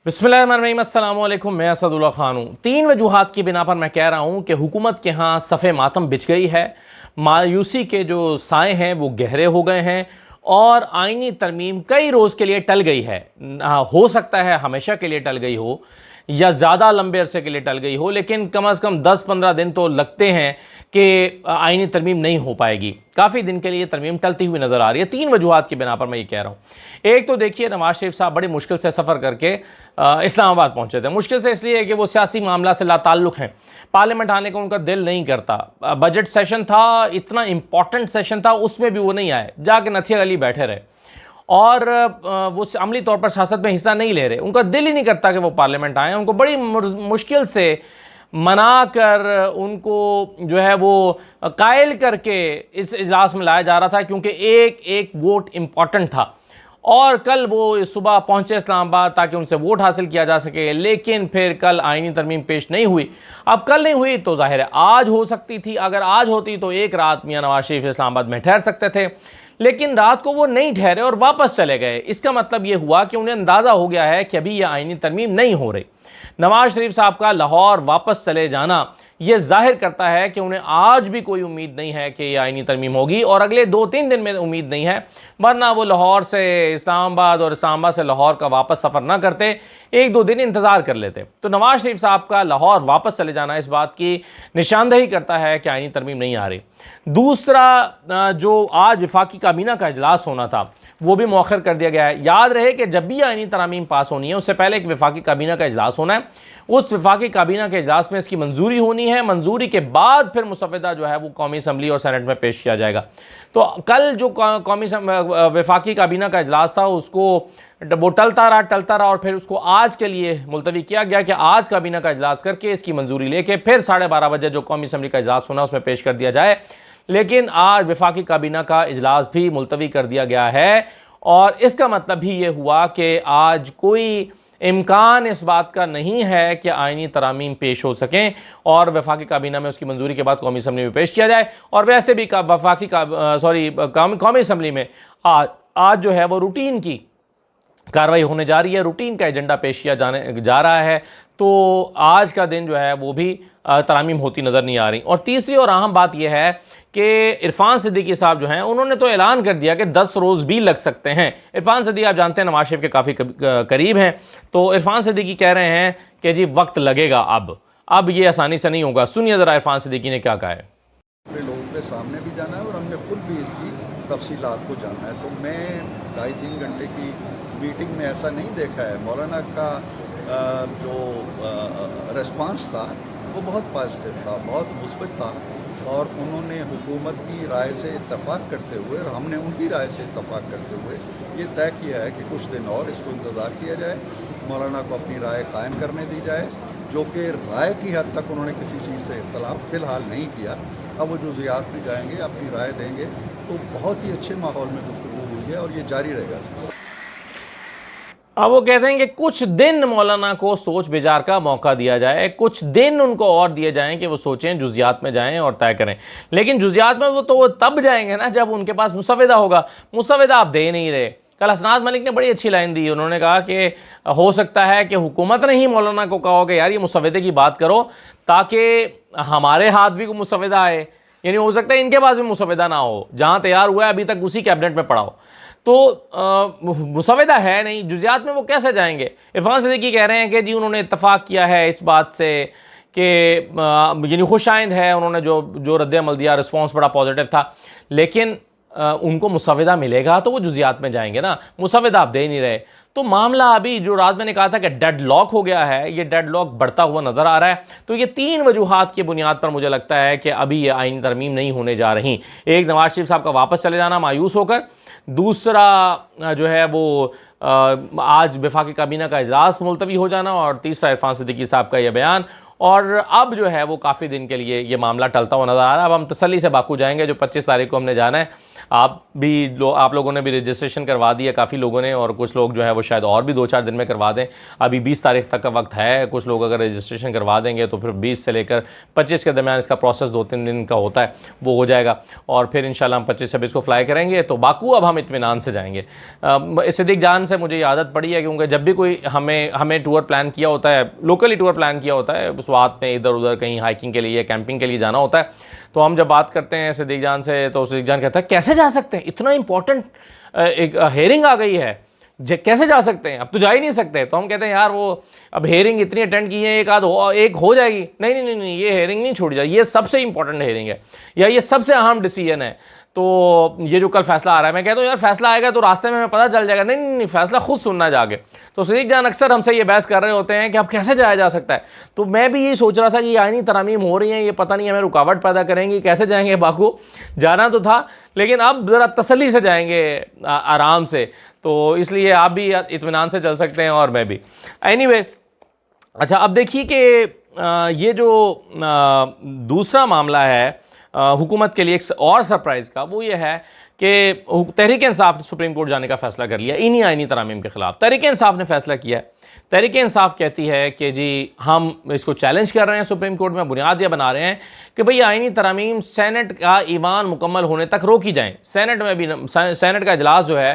बिस्मिल्लाहिर्रहमानिर्रहीम, अस्सलाम वालेकुम। मैं असदुल्ला खान हूँ। 3 वजूहात की बिना पर मैं कह रहा हूँ कि हुकूमत के यहाँ सफ़े मातम बिछ गई है। मायूसी के जो साए हैं वो गहरे हो गए हैं और आइनी तरमीम कई रोज़ के लिए टल गई है। हो सकता है हमेशा के लिए टल गई हो या ज़्यादा लंबे अरसे के लिए टल गई हो, लेकिन कम अज़ कम 10-15 दिन तो लगते हैं कि आइनी तरमीम नहीं हो पाएगी। काफ़ी दिन के लिए तरमीम टलती हुई नज़र आ रही है। 3 वजूहात की बिना पर मैं ये कह रहा हूँ। एक तो देखिए, नवाज शरीफ साहब बड़ी मुश्किल से सफ़र करके इस्लामाबाद पहुंचे थे। मुश्किल से इसलिए कि वो सियासी मामला से लाताल्लुक़ हैं, पार्लियामेंट आने को उनका दिल नहीं करता। बजट सेशन था, इतना इंपॉर्टेंट सेशन था, उसमें भी वो नहीं आए, जाके नथिया गली बैठे रहे और वो अमली तौर पर सियासत में हिस्सा नहीं ले रहे। उनका दिल ही नहीं करता कि वो पार्लियामेंट आए। उनको बड़ी मुश्किल से मना कर उनको जो है वो कायल करके इस इजलास में लाया जा रहा था, क्योंकि एक एक वोट इम्पॉर्टेंट था। और कल वो सुबह पहुंचे इस्लामाबाद ताकि उनसे वोट हासिल किया जा सके, लेकिन फिर कल आईनी तरमीम पेश नहीं हुई। अब कल नहीं हुई तो जाहिर है आज हो सकती थी। अगर आज होती तो एक रात मियां नवाज शरीफ इस्लामाबाद में ठहर सकते थे, लेकिन रात को वो नहीं ठहरे और वापस चले गए। इसका मतलब ये हुआ कि उन्हें अंदाज़ा हो गया है कि अभी यह आईनी तरमीम नहीं हो रही। नवाज शरीफ साहब का लाहौर वापस चले जाना यह जाहिर करता है कि उन्हें आज भी कोई उम्मीद नहीं है कि यह आईनी तरमीम होगी और अगले 2-3 दिन में उम्मीद नहीं है, वरना वो लाहौर से इस्लामाबाद और इस्लामाबाद से लाहौर का वापस सफ़र ना करते, 1-2 दिन इंतज़ार कर लेते। तो नवाज शरीफ साहब का लाहौर वापस चले जाना इस बात की निशानदही करता है कि आईनी तरमीम नहीं आ रही। दूसरा, जो आज वफाकी काबीना का इजलास होना था वो भी मौखर कर दिया गया है। याद रहे कि जब भी आईनी तरामीम पास होनी है उससे पहले एक वफाकी काबीना का इजलास होना है। उस वफाकी काबीना के इजलास में इसकी मंजूरी होनी है। मंजूरी के बाद फिर मुसवदा जो है वो कौमी असम्बली और सेनेट में पेश किया जाएगा। तो कल जो कौमी वफाकी काबीना का इजलास था उसको वो टलता रहा और फिर उसको आज के लिए मुलतवी किया गया कि आज काबीना का इजलास करके इसकी मंजूरी लेके फिर 12:30 बजे जो कौमी असम्बली का इजलास होना उसमें पेश कर दिया जाए। लेकिन आज वफाकी काबीना का इजलास भी मुलतवी कर दिया गया है और इसका मतलब भी ये हुआ कि आज कोई इम्कान इस बात का नहीं है कि आईनी तरामीम पेश हो सकें और वफाकी काबीना में उसकी मंजूरी के बाद कौमी असम्बली में पेश किया जाए। और वैसे भी कौमी असम्बली में आज जो है वो रूटीन की कार्रवाई होने जा रही है, रूटीन का एजेंडा पेश किया जाने जा रहा है। तो आज का दिन जो है वो भी तरामीम होती नज़र नहीं आ रही। और तीसरी और अहम बात यह है कि इरफान सिद्दीकी साहब जो हैं उन्होंने तो ऐलान कर दिया कि 10 रोज़ भी लग सकते हैं। इरफान सिद्दीकी आप जानते हैं नवाज शरीफ के काफ़ी करीब हैं, तो इरफान सिद्दीकी कह रहे हैं कि जी वक्त लगेगा, अब ये आसानी से नहीं होगा। सुनिए ज़रा इरफान सिद्दीकी ने क्या कहा है। लोगों के सामने भी जाना है और हमने खुद भी इसकी तफसीलात को जाना है। तो मैं 2.5-3 घंटे की मीटिंग में ऐसा नहीं देखा है। मौलाना का जो रिस्पांस था वो बहुत पॉजिटिव था, बहुत मुस्बत था और उन्होंने हुकूमत की राय से इत्तफाक करते हुए और हमने उनकी राय से इत्तफाक करते हुए ये तय किया है कि कुछ दिन और इसको इंतज़ार किया जाए, मौलाना को अपनी राय कायम करने दी जाए, जो कि राय की हद तक उन्होंने किसी चीज़ से इख्तलाफ फ़िलहाल नहीं किया। अब वो जुज़ियात में जाएंगे, अपनी राय देंगे, तो बहुत ही अच्छे माहौल में गुफ्तगू हुई है और ये जारी रहेगा। अब वो कहते हैं कि कुछ दिन मौलाना को सोच विचार का मौका दिया जाए, कुछ दिन उनको और दिए जाएं कि वो सोचें, जुजियात में जाएं और तय करें। लेकिन जुजियात में वो तब जाएंगे ना जब उनके पास मुसवदा होगा। मुसवदा आप दे नहीं रहे। कल हसनात मलिक ने बड़ी अच्छी लाइन दी। उन्होंने कहा कि हो सकता है कि हुकूमत ने ही मौलाना को कहा कि यार ये मुसवदे की बात करो ताकि हमारे हाथ भी कोई मुसवदा आए। यानी हो सकता है इनके पास भी मुसवदा ना हो, जहाँ तैयार हुआ है अभी तक उसी कैबिनेट में पड़ा हो। तो मुसवदा है नहीं, जुजियात में वो कैसे जाएंगे। इरफान सिद्दीकी कह रहे हैं कि जी उन्होंने इत्तफाक किया है इस बात से कि यानी खुश आइंद है, उन्होंने जो रद्द अमल दिया रिस्पॉन्स बड़ा पॉजिटिव था, लेकिन उनको मुसवदा मिलेगा तो वो जुजियात में जाएंगे ना। मुसवदा आप दे नहीं रहे, तो मामला अभी जो रात मैंने कहा था कि डेड लॉक हो गया है, ये डेड लॉक बढ़ता हुआ नज़र आ रहा है। तो ये 3 वजूहात की बुनियाद पर मुझे लगता है कि अभी ये आईनी तरमीम नहीं होने जा रही। एक, नवाज शरीफ साहब का वापस चले जाना मायूस होकर। दूसरा जो है वो आज वफाकी काबीना का इजलास मुलतवी हो जाना। और तीसरा इरफान सिद्दीकी साहब का यह बयान। और अब जो है वो काफ़ी दिन के लिए ये मामला टलता हुआ नज़र आ रहा है। अब हम तसल्ली से बाकू जाएंगे, जो 25 तारीख को हमने जाना है। आप लोगों ने भी रजिस्ट्रेशन करवा दिया काफ़ी लोगों ने, और कुछ लोग जो है वो शायद और भी 2-4 दिन में करवा दें। अभी 20 तारीख तक का वक्त है, कुछ लोग अगर रजिस्ट्रेशन करवा देंगे तो फिर 20 से लेकर 25 के दरमियान इसका प्रोसेस 2-3 दिन का होता है, वो हो जाएगा। और फिर इंशाल्लाह हम 25-26 को फ्लाई करेंगे तो बाकू अब हम इत्मीनान से जाएंगे। सिद्दीक जान से मुझे आदत पड़ी है, क्योंकि जब भी कोई हमें टूर प्लान किया होता है, लोकली टूर प्लान किया होता है, उस बात में इधर उधर कहीं हाइकिंग के लिए, कैंपिंग के लिए जाना होता है, तो हम जब बात करते हैं सिद्दीक जान से तो सिद्दीक जान कहता है कैसे जा सकते हैं, इतना इंपॉर्टेंट एक हेयरिंग आ गई है, कैसे जा सकते हैं, अब तो जा ही नहीं सकते। तो हम कहते हैं यार वो अब हेयरिंग इतनी अटेंड की है, एक हो जाएगी, नहीं नहीं नहीं नहीं, ये हेयरिंग नहीं छोड़ी जाए, ये सबसे इंपॉर्टेंट हेयरिंग है या ये सबसे अहम डिसीजन है। तो ये जो कल फैसला आ रहा है, मैं कहता हूँ यार फैसला आएगा तो रास्ते में हमें पता चल जाएगा, नहीं नहीं नहीं, फैसला खुद सुनना जाके। तो सिद्दीक जान अक्सर हमसे ये बहस कर रहे होते हैं कि अब कैसे जाया जा सकता है, तो मैं भी यही सोच रहा था कि ये आईनी तरामीम हो रही हैं, ये पता नहीं हमें रुकावट पैदा करेंगी, कैसे जाएंगे बाकू। जाना तो था लेकिन अब ज़रा तसल्ली से जाएंगे, आराम से, तो इसलिए आप भी इत्मीनान से चल सकते हैं और मैं भी। एनीवे, अच्छा अब देखिए कि ये जो दूसरा मामला है हुकूमत के लिए एक और सरप्राइज़ का, वो ये है कि तहरीक इंसाफ ने सुप्रीम कोर्ट जाने का फ़ैसला कर लिया इन्हीं आईनी तरामीम के ख़िलाफ़। तहरीक इंसाफ ने फ़ैसला किया है, तहरीक इंसाफ कहती है कि जी हम इसको चैलेंज कर रहे हैं सुप्रीम कोर्ट में, बुनियाद यह बना रहे हैं कि भाई आईनी तरामीम सेनेट का ईवान मुकम्मल होने तक रोकी जाएँ। सेनेट में भी सेनेट का इजलास जो है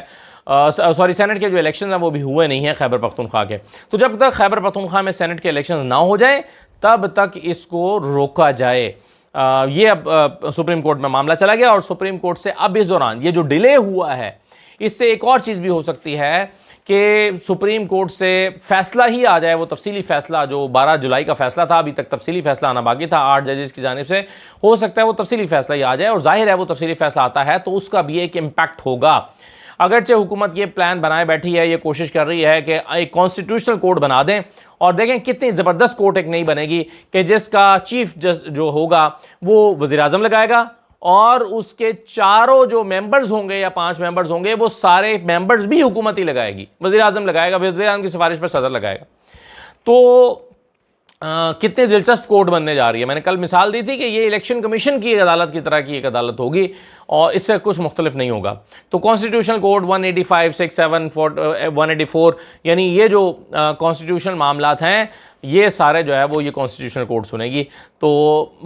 सेनेट के जो इलेक्शन हैं वो भी हुए नहीं हैं खैबर पख्तूनख्वा के, तो जब तक खैबर पख्तूनख्वा में सेनेट के इलेक्शन ना हो जाए तब तक इसको रोका जाए। ये अब सुप्रीम कोर्ट में मामला चला गया और सुप्रीम कोर्ट से अब इस दौरान ये जो डिले हुआ है, इससे एक और चीज़ भी हो सकती है कि सुप्रीम कोर्ट से फैसला ही आ जाए, वो तफसीली फैसला जो 12 जुलाई का फैसला था, अभी तक तफसीली फैसला आना बाकी था 8 जजेस की जानिब से, हो सकता है वो तफसीली फैसला ही आ जाए, और जाहिर है वो तफसीली फैसला आता है तो उसका भी एक इम्पैक्ट होगा। अगरचे हुकूमत ये प्लान बनाए बैठी है, ये कोशिश कर रही है कि एक कॉन्स्टिट्यूशनल कोर्ट बना दें, और देखें कितनी ज़बरदस्त कोर्ट एक नई बनेगी कि जिसका चीफ जो होगा वो वज़ीर आज़म लगाएगा, और उसके चारों जो मेंबर्स होंगे या 5 मेंबर्स होंगे वो सारे मेंबर्स भी हुकूमत ही लगाएगी, वज़ीर आज़म लगाएगा, वज़ीर आज़म की सिफारिश पर सदर लगाएगा। तो कितनी दिलचस्प कोर्ट बनने जा रही है। मैंने कल मिसाल दी थी कि ये इलेक्शन कमीशन की अदालत की तरह की एक अदालत होगी और इससे कुछ मुख्तलिफ नहीं होगा। तो कॉन्स्टिट्यूशनल कोर्ट 185, 67, 184, यानी ये जो कॉन्स्टिट्यूशनल मामलात हैं ये सारे जो है वो ये कॉन्स्टिट्यूशनल कोर्ट सुनेगी। तो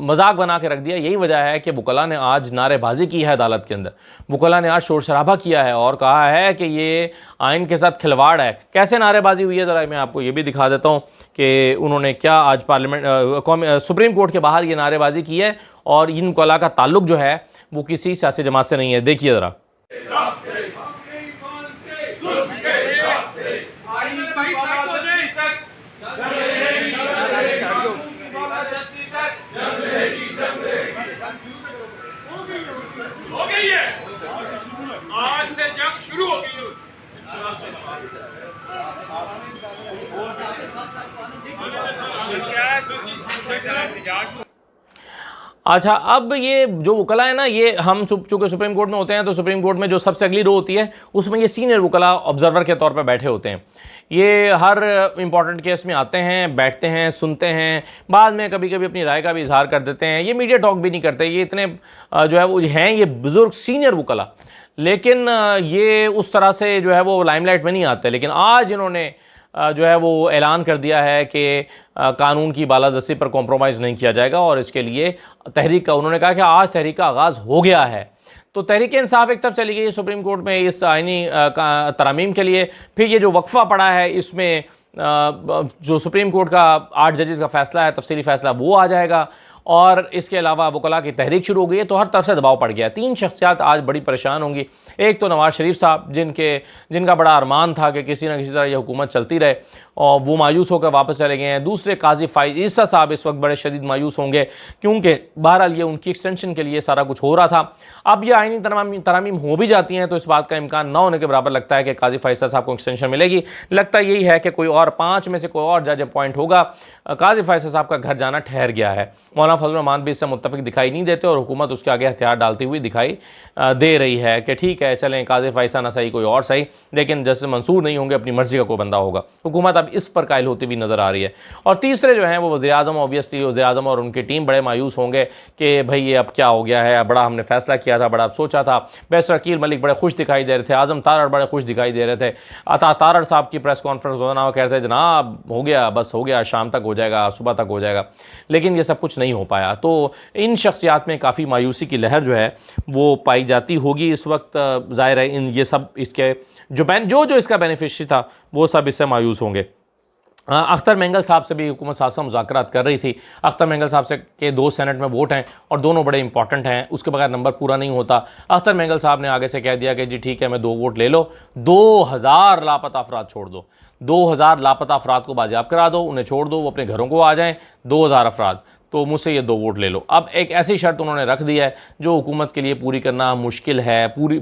मजाक बना के रख दिया। यही वजह है कि वकला ने आज नारेबाजी की है अदालत के अंदर, वकला ने आज शोर शराबा किया है और कहा है कि ये आइन के साथ खिलवाड़ है। कैसे नारेबाजी हुई है ज़रा मैं आपको ये भी दिखा देता हूँ कि उन्होंने क्या आज पार्लियामेंट सुप्रीम कोर्ट के बाहर ये नारेबाजी की है, और इन वकला का ताल्लुक जो है वो किसी सियासी जमात से नहीं है। देखिए ज़रा। हो गई है, आज से जंग शुरू हो गई है। अच्छा, अब ये जो वकला है ना, ये हम चूँकि सुप्रीम कोर्ट में होते हैं तो सुप्रीम कोर्ट में जो सबसे अगली रो होती है उसमें ये सीनियर वकला ऑब्जर्वर के तौर पर बैठे होते हैं। ये हर इंपॉर्टेंट केस में आते हैं, बैठते हैं, सुनते हैं, बाद में कभी कभी अपनी राय का भी इजहार कर देते हैं। ये मीडिया टॉक भी नहीं करते, ये इतने जो है वो हैं ये बुज़ुर्ग सीनियर वकला, लेकिन ये उस तरह से जो है वो लाइमलाइट में नहीं आते। लेकिन आज इन्होंने जो है वो ऐलान कर दिया है कि कानून की बालादस्ती पर कॉम्प्रोमाइज़ नहीं किया जाएगा, और इसके लिए तहरीक का उन्होंने कहा कि आज तहरीक का आगाज़ हो गया है। तो तहरीक इंसाफ एक तरफ चली गई सुप्रीम कोर्ट में इस आइनी तरमीम के लिए, फिर ये जो वक्फा पड़ा है इसमें जो सुप्रीम कोर्ट का 8 जजेस का फ़ैसला है, तफसीली फ़ैसला, वो आ जाएगा, और इसके अलावा वकला की तहरीक शुरू हो गई है। तो हर तरफ से दबाव पड़ गया। 3 शख्सियात आज बड़ी परेशान होंगी। एक तो नवाज़ शरीफ साहब जिनका बड़ा अरमान था कि किसी न किसी तरह यह हुकूमत चलती रहे, और वो मायूस होकर वापस चले गए हैं। दूसरे काजी फ़ाइज़ ईसा साहब इस वक्त बड़े शदीद मायूस होंगे, क्योंकि बहरहाल ये उनकी एक्सटेंशन के लिए सारा कुछ हो रहा था। अब ये आइनी तरामीम हो भी जाती हैं तो इस बात का इम्कान न होने के बराबर लगता है कि काजी फ़ाइज़ साहब को एक्सटेंशन मिलेगी। लगता यही है कि कोई और 5 में से कोई और जज अपॉइंट होगा। काजी फ़ाइज़ साहब का घर जाना ठहर गया है। मौलाना फजल रहमान भी इससे मुत्तफ़िक दिखाई नहीं देते, और हुकूमत उसके आगे हथियार डालती हुई दिखाई दे रही है कि ठीक है चलें काजी फ़ाइज़ ना सही कोई और सही, लेकिन जैसे मंसूर नहीं होंगे, अपनी मर्ज़ी का कोई बंदा होगा। हुकूमत अब इस पर कायल होती हुई नज़र आ रही है। और तीसरे जो हैं वो वज़ीर-ए-आज़म, ऑब्वियसली वज़ीर-ए-आज़म और उनकी टीम बड़े मायूस होंगे कि भाई ये अब क्या हो गया है, बड़ा हमने फैसला किया था, बड़ा सोचा था। बैरिस्टर अकील मलिक बड़े खुश दिखाई दे रहे थे, आज़म तारड़ बड़े खुश दिखाई दे रहे थे। अता तारड़ साहब की प्रेस कॉन्फ्रेंस होना, वो कहते हैं जनाब हो गया, बस हो गया, शाम तक हो जाएगा, सुबह तक हो जाएगा, लेकिन ये सब कुछ नहीं हो पाया। तो इन शख्सियात में काफ़ी मायूसी की लहर जो है वो पाई जाती होगी इस वक्त। ज़ाहिर है इन ये सब इसके जो इसका बेनिफिशरी था वो सब इससे मायूस होंगे। अख्तर मेंगल साहब से भी हुकूमत साथ मुज़ाकरात कर रही थी। अख्तर मेंगल साहब से के 2 सेनेट में वोट हैं और दोनों बड़े इंपॉर्टेंट हैं, उसके बगैर नंबर पूरा नहीं होता। अख्तर मेंगल साहब ने आगे से कह दिया कि जी ठीक है, मैं 2 वोट ले लो, 2000 लापता अफराद छोड़ दो, 2000 लापता अफराद को बाजियाब करा दो, उन्हें छोड़ दो, वो अपने घरों को आ जाएँ, 2000 अफराद, तो मुझसे ये 2 वोट ले लो। अब एक ऐसी शर्त उन्होंने रख दी है जो हुकूमत के लिए पूरी करना मुश्किल है, पूरी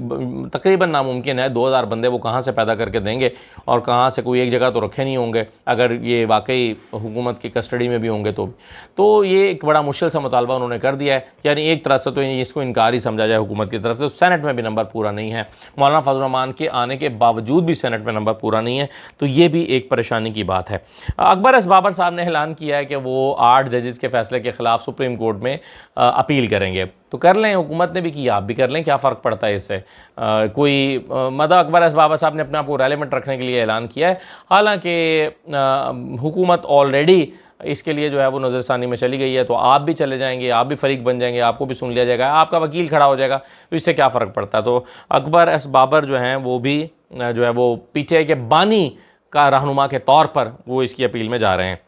तकरीबन नामुमकिन है। 2000 बंदे वो कहाँ से पैदा करके देंगे और कहाँ से, कोई एक जगह तो रखे नहीं होंगे अगर ये वाकई हुकूमत की कस्टडी में भी होंगे तो ये एक बड़ा मुश्किल सा मुतालबा उन्होंने कर दिया है। यानी एक तरह से तो इसको इनकार ही समझा जाए हुकूमत की तरफ से। तो सेनेट में भी नंबर पूरा नहीं है, मौलाना फजल रहमान के आने के बावजूद भी सेनेट में नंबर पूरा नहीं है, तो ये भी एक परेशानी की बात है। अकबर एस बाबर साहब ने ऐलान किया है कि वो 8 जजेस के फैसले के खिलाफ सुप्रीम कोर्ट में अपील करेंगे। तो कर लें, हुकूमत ने भी किया, आप भी कर लें, क्या फ़र्क पड़ता है इससे। मतलब अकबर एस बाबर साहब ने अपने आप को रेलेवेंट रखने के लिए ऐलान किया है। हालांकि हुकूमत ऑलरेडी इसके लिए जो है वो नज़रसानी में चली गई है, तो आप भी चले जाएंगे, आप भी फरीक बन जाएंगे, आपको भी सुन लिया जाएगा, आपका वकील खड़ा हो जाएगा, तो इससे क्या फ़र्क पड़ता है। तो अकबर एस बाबर जो हैं वो भी जो है वो पीटीआई के बानी का रहनुमा के तौर पर वो इसकी अपील में जा रहे हैं।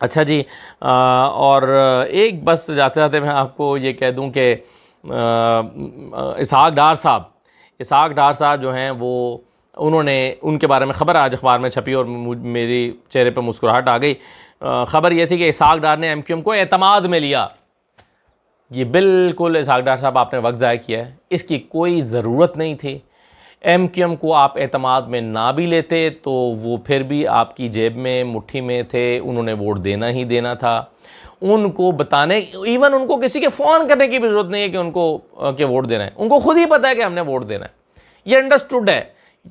अच्छा जी, और एक बस जाते जाते मैं आपको ये कह दूं कि इसहाक डार साहब जो हैं वो उनके बारे में ख़बर आज अखबार में छपी और मेरी चेहरे पर मुस्कुराहट आ गई। ख़बर ये थी कि इसहाक डार ने एमक्यूएम को एतमाद में लिया। ये बिल्कुल इसहाक डार साहब आपने वक्त ज़ाया किया है, इसकी कोई ज़रूरत नहीं थी। एमक्यूएम को आप एतमाद में ना भी लेते तो वो फिर भी आपकी जेब में, मुट्ठी में थे, उन्होंने वोट देना ही देना था। उनको बताने, इवन उनको किसी के फ़ोन करने की भी ज़रूरत नहीं है कि उनको के वोट देना है, उनको खुद ही पता है कि हमने वोट देना है, ये अंडरस्टूड है।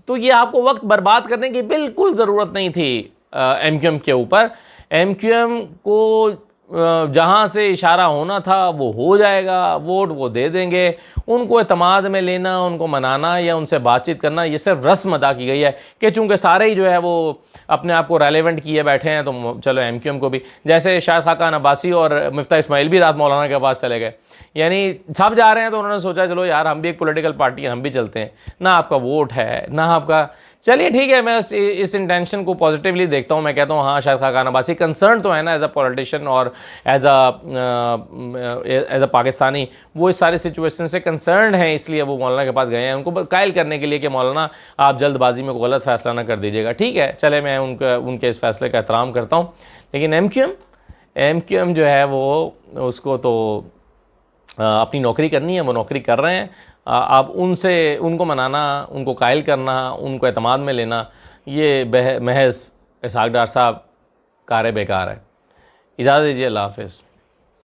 तो ये आपको वक्त बर्बाद करने की बिल्कुल ज़रूरत नहीं थी एमक्यूएम के ऊपर। एमक्यूएम को जहाँ से इशारा होना था वो हो जाएगा, वोट वो दे देंगे। उनको एतमाद में लेना, उनको मनाना या उनसे बातचीत करना, ये सिर्फ रस्म अदा की गई है कि चूँकि सारे ही जो है वो अपने आप को रेलेवेंट किए बैठे हैं, तो चलो एमक्यूएम को भी, जैसे शायद खाकान अब्बासी और मिफ्ता इस्माइल भी रात मौलाना के पास चले गए, यानी सब जा रहे हैं तो उन्होंने सोचा चलो यार हम भी एक पॉलिटिकल पार्टी है, हम भी चलते हैं, ना आपका वोट है ना आपका, चलिए ठीक है। मैं इस इंटेंशन को पॉजिटिवली देखता हूँ। मैं कहता हूँ हाँ, शायद खाकान अब्बासी कंसर्न तो है ना एज अ पॉलिटिशियन और एज अ पाकिस्तानी, वो इस सारी सिचुएशन से कंसर्न है, इसलिए वो मौलाना के पास गए हैं उनको कायल करने के लिए कि मौलाना आप जल्दबाजी में कोई गलत फैसला ना कर दीजिएगा। ठीक है, चले, मैं उनके इस फैसले का एहतराम करता हूँ। लेकिन एमक्यूएम जो है वो, उसको तो अपनी नौकरी करनी है, वो नौकरी कर रहे हैं। अब उनको मनाना, उनको कायल करना, उनको एतमाद में लेना, ये महज इसहाक डार साहब कार बेकार है। इजाज़त दीजिए, अल्लाह हाफ़िज़।